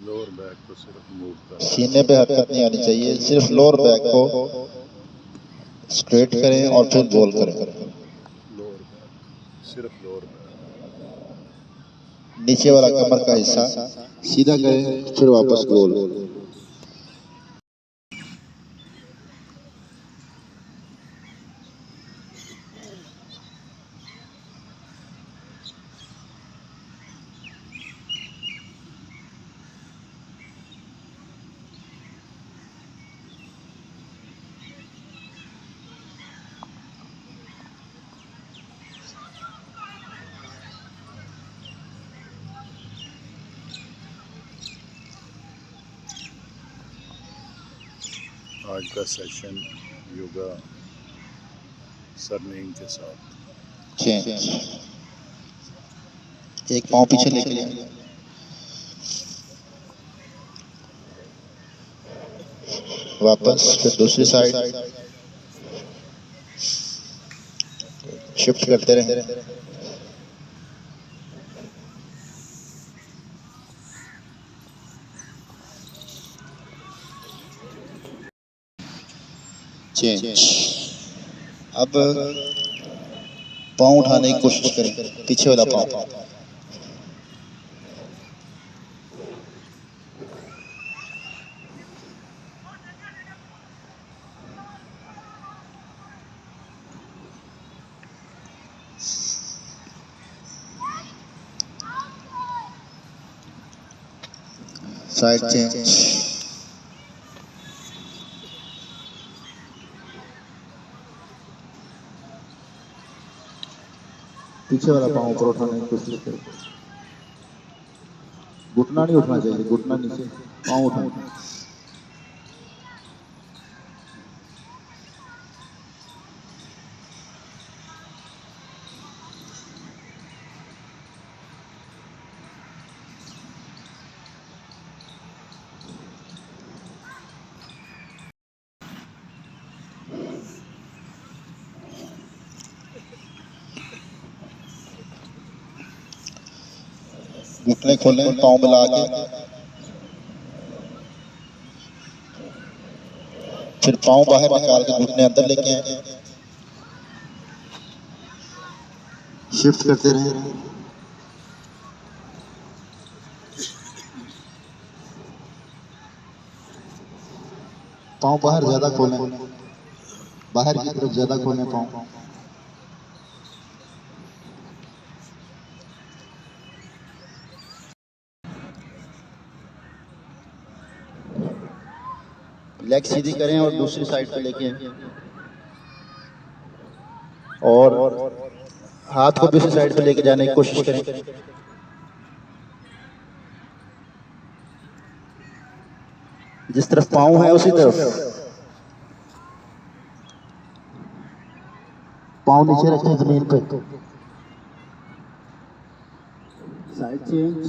Lower back को सिर्फ move कर, सीने पे हरकत नहीं आनी चाहिए, सिर्फ लोअर बैक को स्ट्रेट करें और फिर रोल करें। लोअर बैक, सिर्फ लोअर बैक। नीचे वाला कमर का हिस्सा सीधा करें, फिर वापस गोल। आज का सेशन योगा सरनेम के साथ। चेंज, एक पाँव पीछे लेके जाए, वापस, फिर दूसरी साइड शिफ्ट करते रहे। चेंज। अब पाँव उठाने की कोशिश करें, पीछे वाला पाँव। साइड चेंज, पीछे वाला पाँव ऊपर उठाने की कोशिश करें। घुटना नहीं उठना चाहिए, घुटना नीचे, पाँव उठाना। घुटने खोलें, पाँव मिला के, फिर पाँव बाहर निकाल के घुटने अंदर लेके आए, शिफ्ट करते रहे। पाँव बाहर ज्यादा खोलें, बाहर की तरफ ज्यादा खोलें पाँव। लेग सीधी करें और दूसरी साइड पे लेके और हाथ को दूसरी साइड पे लेके जाने की कोशिश करें। जिस तरफ पाँव है उसी तरफ पाँव नीचे रखें जमीन पे। साइड चेंज,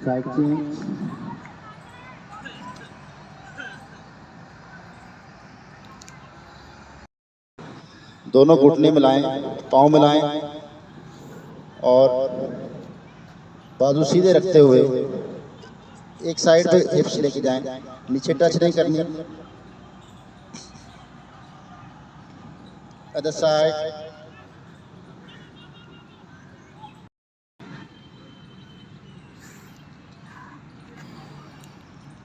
साइड चेंज, दोनों घुटने मिलाएं, पाँव मिलाएं और बाजू सीधे रखते हुए एक साइड पे हिप्स लेके जाएं, नीचे टच नहीं करनी। अदर साइड,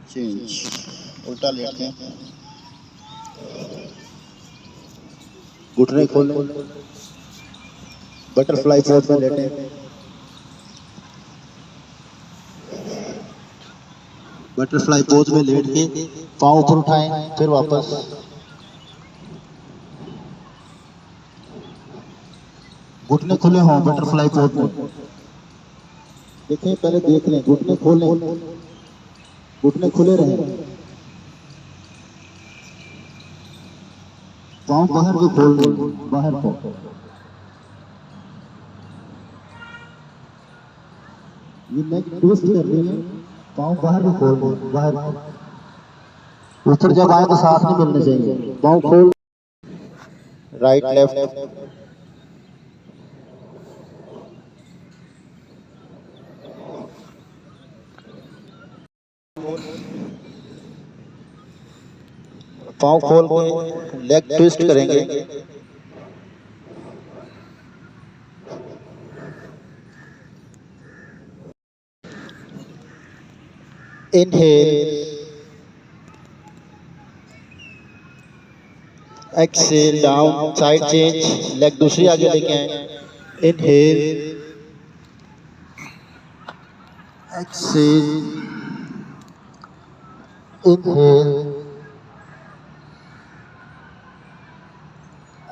चेंज, उल्टा लेटे, घुटने खोलें, बटरफ्लाई पोज में लेटे, बटरफ्लाई पोज में लेट के पाँव ऊपर उठाएं, फिर वापस। घुटने खुले हों बटरफ्लाई पोज में, देखें, पहले देख लें, घुटने खोलें, घुटने खुले रहें, पाँव बाहर को खोल दें, बाहर को। ये नेक ट्विस्ट कर रही है, पाँव बाहर को खोल दें, बाहर। ऊपर जब आए तो साथ नहीं मिलने चाहिए, पाँव खोल। राइट लेफ्ट, पाँव खोल के लेग ट्विस्ट करेंगे। Inhale, exhale, down, side change, leg दूसरी आगे लेके आए। Inhale, exhale, inhale,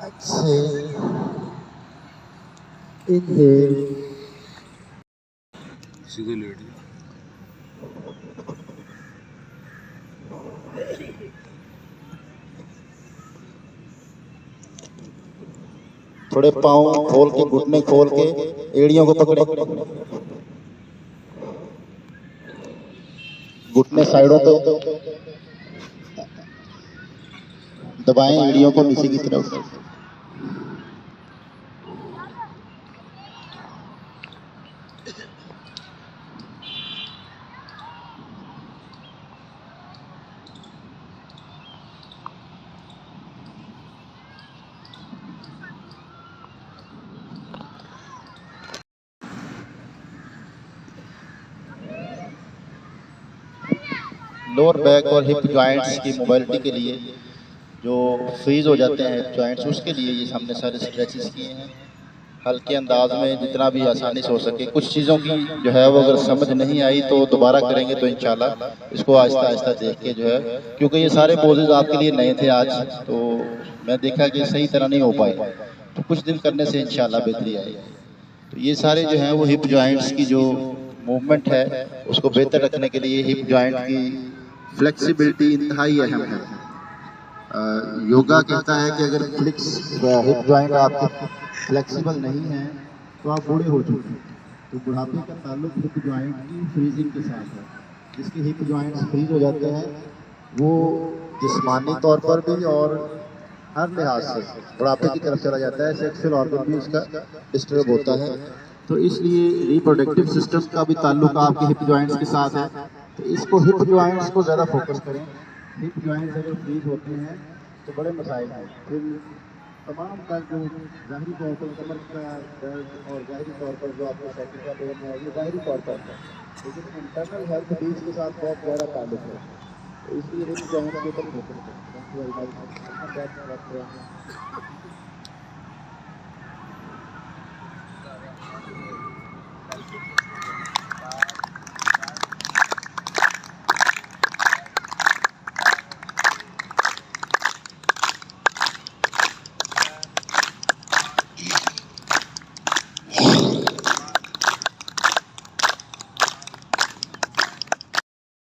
exhale, inhale. सीधे लेट जाओ। थोड़े पाँव खोल के, घुटने खोल के, एड़ियों को पकड़े, घुटने साइडों पे दबाएं, एड़ियों को नीचे की तरफ। लोअर बैक और हिप जॉइंट्स की मोबिलिटी के लिए जो फ्रीज हो जाते हैं जॉइंट्स, उसके लिए ये हमने सारे स्ट्रेचेस किए हैं हल्के अंदाज में, जितना भी आसानी से हो सके। कुछ चीज़ों की जो है वो अगर समझ नहीं आई तो दोबारा करेंगे, तो इंशाल्लाह इसको आहिस्ता आहिस्ता देख के जो है, क्योंकि ये सारे पोजेज आपके लिए नए थे आज, तो मैं देखा कि सही तरह नहीं हो पाए, तो कुछ दिन करने से इंशाल्लाह बेहतरी आएगी। तो ये सारे जो है वो हिप जॉइंट्स की जो मूवमेंट है उसको बेहतर रखने के लिए हिप जॉइंट की फ्लेक्सिबिलिटी इंतहाई अहम है। योगा कहता है कि अगर हिप जॉइंट आपके फ्लेक्सिबल नहीं है तो आप बूढ़े हो चुके हैं। तो बुढ़ापे का ताल्लुक हिप जॉइंट की फ्रीजिंग के साथ है। जिसके हिप जॉइंट्स फ्रीज हो जाते हैं वो जिस्मानी तौर पर भी और हर लिहाज से बुढ़ापे की तरफ चला जाता है, सेक्सुअल ऑर्गन भी उसका डिस्टर्ब होता है। तो इसलिए रिप्रोडक्टिव सिस्टम का भी ताल्लुक आपके हिप जॉइंट्स के साथ है। तो इसको हिप जॉइंट्स को ज़्यादा फोकस करें। हिप जॉइंट्स अगर फ्रीज होते हैं तो बड़े मसाइल हैं। फिर तमाम दर्द जो ज़ाहिरी तौर पर कमर का दर्द और ज़ाहिरी तौर पर जो आपको साइकिल का पेन है ये ज़ाहिरी तौर पर है, लेकिन इंटरनल हेल्थ भी इसके साथ बहुत गहरा ताल्लुक है। तो इसलिए हिप जॉइंट्स के ऊपर फोकस करें।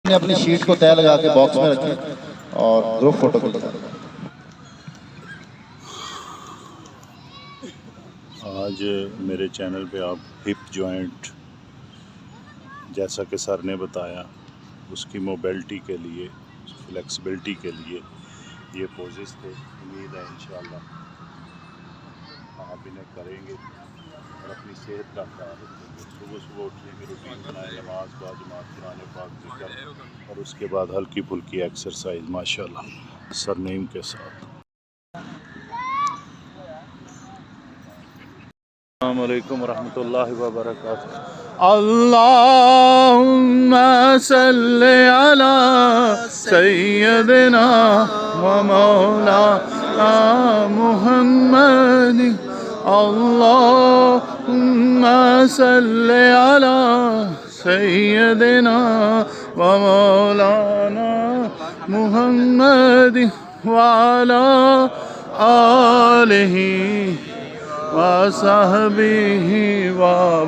अपनी शीट को तय लगा के बॉक्स में रखें और ग्रुप फोटो खींचा। आज मेरे चैनल पे आप हिप जॉइंट, जैसा कि सर ने बताया, उसकी मोबिलिटी के लिए, फ्लेक्सिबिलिटी के लिए ये पोजेस थे। उम्मीद है इंशाल्लाह आप इन्हें करेंगे और अपनी सेहत का ख्याल रखेंगे। सुबह सुबह उठने की रूटीन बनाएं, नमाज बाद जमात, कुरान पाक ज़िक्र और उसके बाद हल्की फुल्की एक्सरसाइज माशाल्लाह सरनेम के साथ। अस्सलामु अलैकुम रहमतुल्लाहि व बरकातुहू। अल्लाहुम्मा सल्लि अला सय्यदिना व मौलाना मुहम्मद। अल्लाहुम्मा सल्लि अला सय्यदिना व मौलाना मुहम्मद व अला आलिहि वसहबिहि व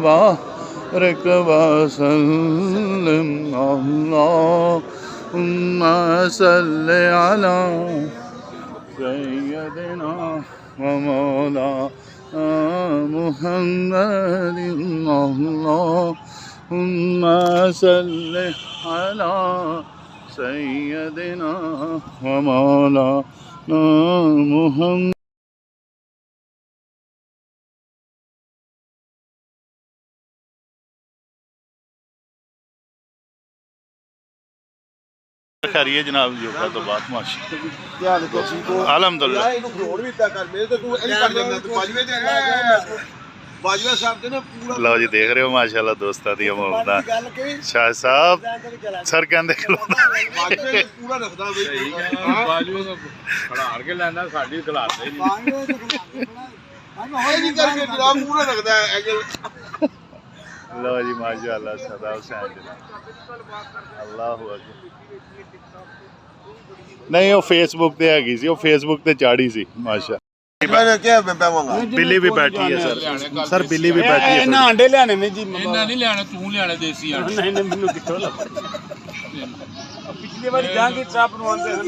बारिक वसल्लम। अल्लाहुम्मा सल्लि अला सय्यदिना व मौलाना मुहम्मदिन। अल्लाहुम्मा सल्लि अला सय्यदिना व मौलाना मुहम्मद। खैरियत जनाब योगा तो बात माशा ਧਿਆਨ ਤੋਂ ਠੀਕ ਹੋ अल्हम्दुलिल्लाह ਇਹਨੂੰ ਫਰੋੜ ਵੀ ਇਦਾਂ ਕਰ ਮੇਰੇ ਤੇ ਤੂੰ ਇਹ ਕਰ ਲੈਂਦਾ ਤੂੰ ਬਾਜਵੇ ਤੇ ਬਾਜਵਾ ਸਾਹਿਬ ਤੇ ਨਾ ਪੂਰਾ ਲਓ ਜੀ ਦੇਖ ਰਹੇ ਹੋ ਮਾਸ਼ਾਅੱਲਾ ਦੋਸਤਾਂ ਦੀਆਂ ਮੁਹੱਬਤਾਂ ਗੱਲ ਕਹੀ ਸ਼ਾਹ ਸਾਹਿਬ ਸਰ ਕਹਿੰਦੇ ਖਲੋਣਾ ਬਾਜਵੇ ਪੂਰਾ ਰੱਖਦਾ ਬਈ ਬਾਜੂ ਨੂੰ ਖੜਾੜ ਕੇ ਲੈਂਦਾ ਸਾਡੀ ਖਲਾਤੇ ਨਹੀਂ ਇਹ ਨਹੀਂ ਕਰਕੇ ਜਨਾਬ ਪੂਰਾ ਰੱਖਦਾ ਹੈ ਐਂਗਲ ਲਓ ਜੀ ਮਾਸ਼ਾਅੱਲਾ ਸਦਾ ਹੁਸੈਨ ਜਨਾਬ ਅੱਲਾਹੁ ਅਕਬਰ ਨਹੀਂ ਉਹ ਫੇਸਬੁੱਕ ਤੇ ਹੈਗੀ ਸੀ ਉਹ ਫੇਸਬੁੱਕ ਤੇ ਚਾੜੀ ਸੀ ਮਾਸ਼ਾ ਮੈਂ ਕਿਹਾ ਮੈਂ ਪਾਵਾਂਗਾ ਬਿੱਲੀ ਵੀ ਬੈਠੀ ਹੈ ਸਰ ਸਰ ਬਿੱਲੀ ਵੀ ਬੈਠੀ ਹੈ ਇਹਨਾਂ ਆਂਡੇ ਲਿਆਣੇ ਨੇ ਜੀ ਇਹਨਾਂ ਨਹੀਂ ਲਿਆਣੇ ਤੂੰ ਲਿਆਣੇ ਦੇਸੀ ਆਂਡੇ ਨਹੀਂ ਨਹੀਂ ਮੈਨੂੰ ਕਿੱਥੋਂ ਲੱਭਾ ਪਿਛਲੀ ਵਾਰੀ ਜਾਂਗੇ ਚਾਪ ਨੂੰ ਆਂਦੇ ਹਨ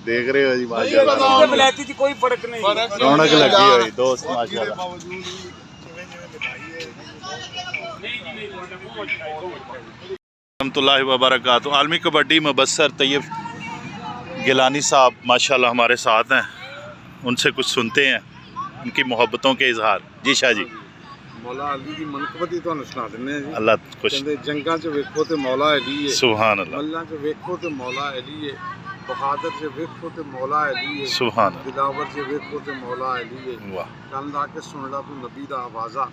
ਦੇਖ ਰਹੇ ਹੋ ਜੀ ਮਾਸ਼ਾਅੱਲਾ ਇਹਦੇ ਬਲੈਤੀ 'ਚ ਕੋਈ ਫਰਕ ਨਹੀਂ ਰੌਣਕ ਲੱਗੀ ਹੋਈ ਦੋਸਤ ਮਾਸ਼ਾਅੱਲਾ रहमतुल्लाहि व बरकातहू आलमी कबड्डी मुबस्सर तैयब गिलानी साहब माशाल्लाह हमारे साथ हैं उनसे कुछ सुनते हैं उनकी मोहब्बतों के इजहार जी शाह जी ਮੌਲਾ ਅਲੀ ਦੀ ਮਨਕਬਤ ਹੀ ਤੁਹਾਨੂੰ ਸੁਣਾ ਦਿੰਦੇ ਆ ਜੀ अल्लाह कुछ ਕਹਿੰਦੇ ਜੰਗਾਂ 'ਚ ਵੇਖੋ ਤੇ ਮੌਲਾ ਅਲੀ ਹੈ सुभान अल्लाह ਮੱਲਾਂ 'ਚ ਵੇਖੋ ਤੇ ਮੌਲਾ ਅਲੀ ਹੈ ਬਹਾਦਰ 'ਚ ਵੇਖੋ ਤੇ ਮੌਲਾ ਅਲੀ ਹੈ सुभान अल्लाह ਦਿਲਾਵਰ 'ਚ ਵੇਖੋ ਤੇ ਮੌਲਾ ਅਲੀ ਹੈ वाह ਕੰਨ ਲਾ ਕੇ ਸੁਣ ਲਾ ਤੂੰ ਨਬੀ ਦਾ ਆਵਾਜ਼ਾ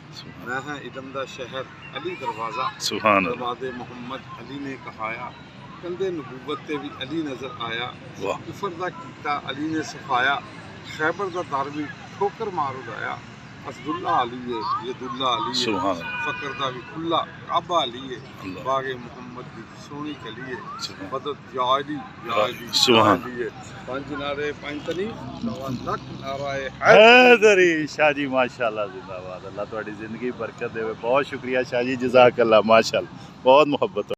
ਮੈਂ ਹਾਂ ਇਦਮ ਦਾ ਸ਼ਹਿਰ ਅਲੀ ਦਰਵਾਜ਼ਾ सुभान अल्लाह ਦਰਵਾਜ਼ੇ ਮੁਹੰਮਦ ਅਲੀ ਨੇ ਕਹਾਇਆ ਕੰਦੇ ਨਬੂਵਤ ਤੇ ਵੀ ਅਲੀ ਨਜ਼ਰ ਆਇਆ वाह ਕੁਫਰ ਦਾ ਕੀਤਾ ਅਲੀ ਨੇ ਸਫਾਇਆ ਖੈਬਰ ਦਾ ਦਰ ਵੀ ਠੋਕਰ ਮਾਰ ਉਡਾਇਆ ਅਸਦੁੱਲਾ ਅਲੀ ਹੈ ਯਦੁੱਲਾ ਅਲੀ ਹੈ सुभान अल्लाह ਫਕਰ ਦਾ ਵੀ ਖੁੱਲਾ ਕਾਬਾ ਅਲੀ ਹੈ ਅੱਲਾਹ। ਬਾਗੇ ਮੁਹੰਮਦ ਦੀ ਸੋਹਣੀ ਕਲੀ ਹੈ ਸੁਭਾਨ। ਮਦਦ ਯਾ ਅਲੀ ਯਾ ਅਲੀ ਸੁਭਾਨ। ਯਾ ਅਲੀ ਹੈ ਪੰਜ ਨਾਰੇ ਪੰਜ ਤਨੀ 9 ਲੱਖ ਨਾਰਾ ਹੈ हैदरी शाह जी माशाल्लाह जिंदाबाद अल्लाह थोड़ी जिंदगी बरकत देवे बहुत शुक्रिया शाह जी जज़ाकल्लाह माशाल्लाह बहुत मोहब्बत